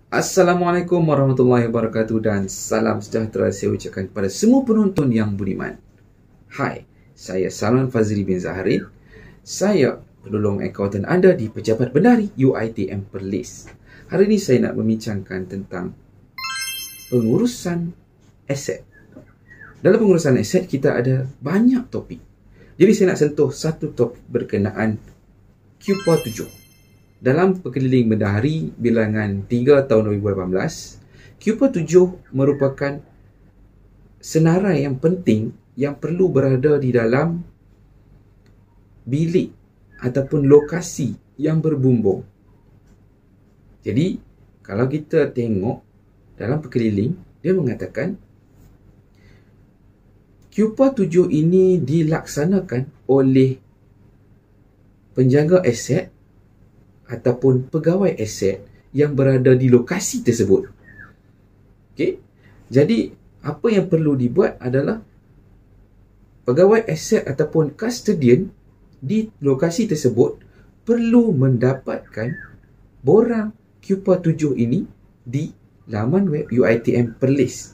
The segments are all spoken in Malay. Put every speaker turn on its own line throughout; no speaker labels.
Assalamualaikum warahmatullahi wabarakatuh dan salam sejahtera saya ucapkan kepada semua penonton yang budiman. Hai, saya Salman Fazli bin Zaharin. Saya penolong akaunten anda di Pejabat Bendahari UiTM Perlis. Hari ini saya nak membincangkan tentang pengurusan aset. Dalam pengurusan aset kita ada banyak topik. Jadi saya nak sentuh satu topik berkenaan QPA 7. Dalam Pekeliling Bendahari bilangan 3 tahun 2018, QPA 7 merupakan senarai yang penting yang perlu berada di dalam bilik ataupun lokasi yang berbumbung. Jadi, kalau kita tengok dalam Pekeliling, dia mengatakan QPA 7 ini dilaksanakan oleh penjaga aset ataupun pegawai aset yang berada di lokasi tersebut. Okey. Jadi, apa yang perlu dibuat adalah pegawai aset ataupun custodian di lokasi tersebut perlu mendapatkan borang QPA 7 ini di laman web UiTM Perlis.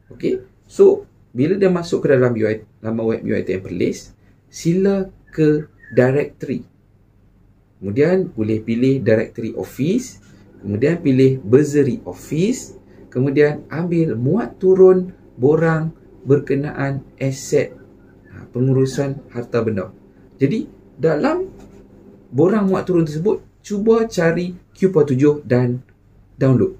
Okey. So, bila dia masuk ke dalam laman web UiTM Perlis, sila ke directory. Kemudian boleh pilih Directory Office, kemudian pilih Bursary Office, kemudian ambil muat turun borang berkenaan aset pengurusan harta benda. Jadi dalam borang muat turun tersebut, cuba cari QPA 7 dan download.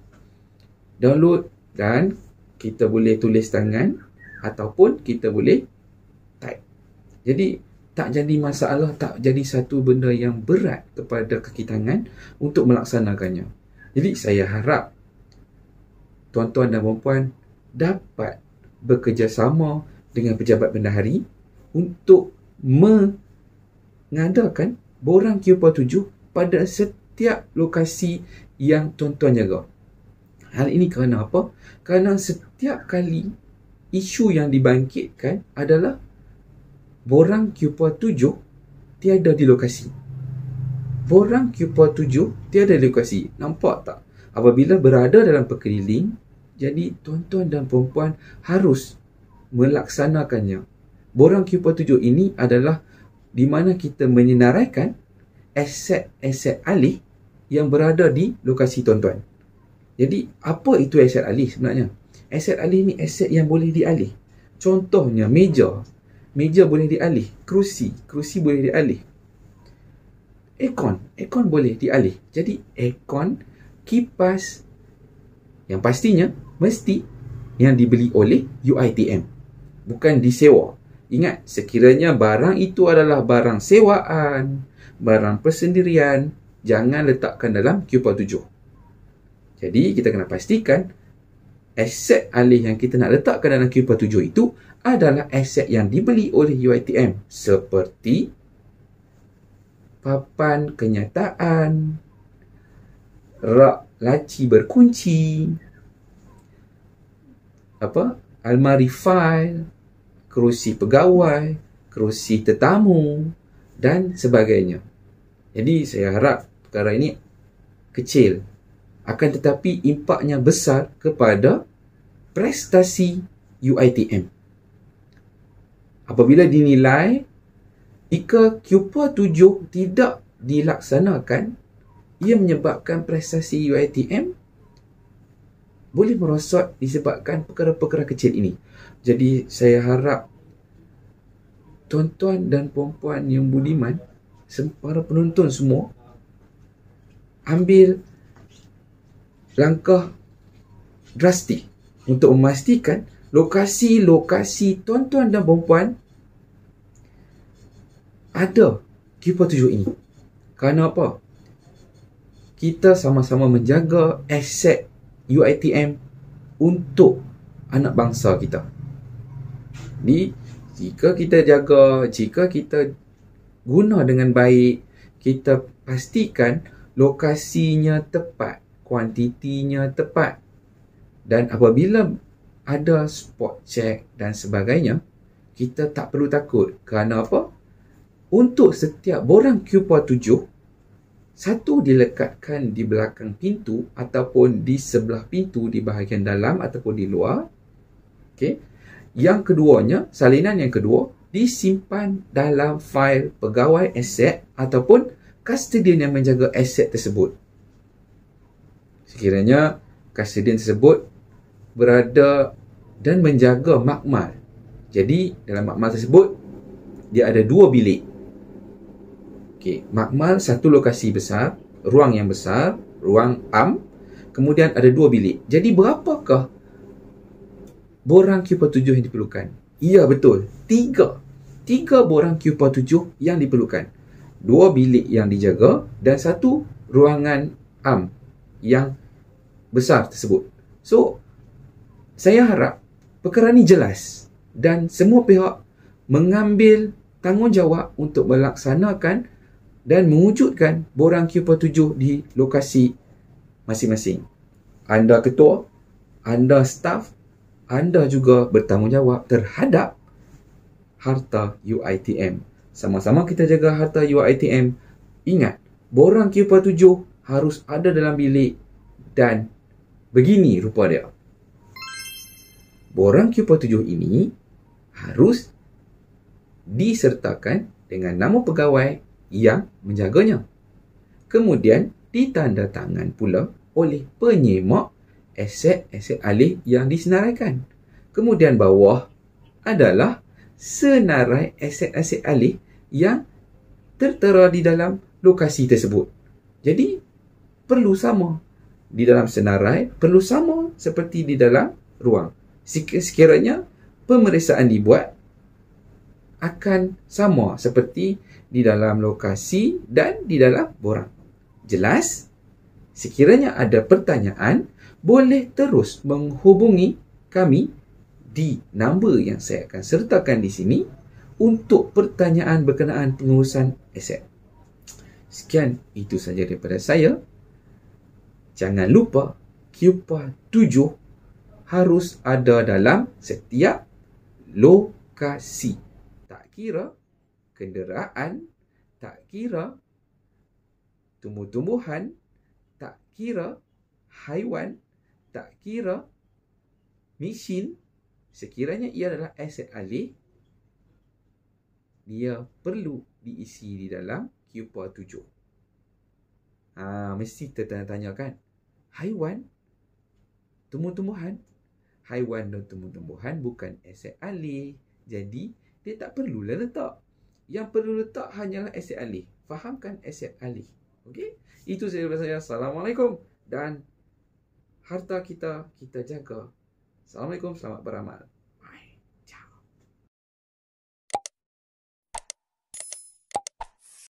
Download dan kita boleh tulis tangan ataupun kita boleh type. Jadi tak jadi masalah, tak jadi satu benda yang berat kepada kaki tangan untuk melaksanakannya. Jadi saya harap tuan-tuan dan puan-puan dapat bekerjasama dengan Pejabat Bendahari untuk mengadakan borang QPA 7 pada setiap lokasi yang tuan-tuan jaga. Hal ini kerana apa? Kerana setiap kali isu yang dibangkitkan adalah borang QPA 7 tiada di lokasi. Borang QPA 7 tiada di lokasi. Nampak tak? Apabila berada dalam Pekeliling, jadi tuan-tuan dan puan-puan harus melaksanakannya. Borang QPA 7 ini adalah di mana kita menyenaraikan aset-aset alih yang berada di lokasi tuan-tuan. Jadi, apa itu aset alih sebenarnya? Aset alih ni aset yang boleh dialih. Contohnya, meja boleh dialih. Kerusi boleh dialih. Aircon boleh dialih. Jadi aircon, kipas yang pastinya mesti yang dibeli oleh UiTM, bukan disewa. Ingat, sekiranya barang itu adalah barang sewaan, barang persendirian, jangan letakkan dalam QPA 7. Jadi kita kena pastikan aset alih yang kita nak letakkan dalam QPA 7 itu adalah aset yang dibeli oleh UiTM, seperti papan kenyataan, rak laci berkunci, almari fail, kerusi pegawai, kerusi tetamu dan sebagainya. Jadi saya harap perkara ini kecil, akan tetapi impaknya besar kepada prestasi UiTM. Apabila dinilai, jika QPA 7 tidak dilaksanakan, ia menyebabkan prestasi UiTM boleh merosot disebabkan perkara-perkara kecil ini. Jadi saya harap tuan-tuan dan puan-puan yang budiman, para penonton semua, ambil langkah drastik untuk memastikan lokasi-lokasi tuan-tuan dan puan-puan ada QPA 7 ini. Kerana apa? Kita sama-sama menjaga aset UiTM untuk anak bangsa kita. Jadi, jika kita jaga, jika kita guna dengan baik, kita pastikan lokasinya tepat, kuantitinya tepat. Dan apabila ada spot check dan sebagainya, kita tak perlu takut. Kerana apa? Untuk setiap borang QPA 7, Satu dilekatkan di belakang pintu ataupun di sebelah pintu di bahagian dalam ataupun di luar. Okey. Yang keduanya, salinan yang kedua, disimpan dalam fail pegawai aset ataupun custodian yang menjaga aset tersebut. Sekiranya custodian tersebut berada dan menjaga makmal. Jadi, dalam makmal tersebut, dia ada 2 bilik. Okey, makmal satu lokasi besar, ruang yang besar, ruang am. Kemudian ada 2 bilik. Jadi, berapakah borang Q47 yang diperlukan? Ya, betul. 3 borang Q47 yang diperlukan. 2 bilik yang dijaga dan 1 ruangan am yang besar tersebut. So, saya harap perkara ini jelas dan semua pihak mengambil tanggungjawab untuk melaksanakan dan mewujudkan borang Q47 di lokasi masing-masing. Anda ketua, anda staf, anda juga bertanggungjawab terhadap harta UiTM. Sama-sama kita jaga harta UiTM. Ingat, borang Q47 harus ada dalam bilik dan begini rupa dia. Borang Q47 ini harus disertakan dengan nama pegawai yang menjaganya. Kemudian ditandatangan pula oleh penyemak aset-aset alih yang disenaraikan. Kemudian bawah adalah senarai aset-aset alih yang tertera di dalam lokasi tersebut. Jadi, perlu sama. Di dalam senarai, perlu sama seperti di dalam ruang. Sekiranya pemeriksaan dibuat, akan sama seperti di dalam lokasi dan di dalam borang. Jelas? Sekiranya ada pertanyaan, boleh terus menghubungi kami di nombor yang saya akan sertakan di sini untuk pertanyaan berkenaan pengurusan aset. Sekian, itu saja daripada saya. Jangan lupa Q47 harus ada dalam setiap lokasi. Tak kira kenderaan, tak kira tumbuh-tumbuhan, tak kira haiwan, tak kira mesin. Sekiranya ia adalah aset alih, dia perlu diisi di dalam Q47. Mesti tertanya-tanya kan? Haiwan, tumbuh-tumbuhan. Haiwan dan tumbuh-tumbuhan bukan aset alih. Jadi, dia tak perlulah letak. Yang perlu letak hanyalah aset alih. Fahamkan aset alih. Okey? Itu saja daripada saya. Assalamualaikum. Dan harta kita jaga. Assalamualaikum, selamat beramal.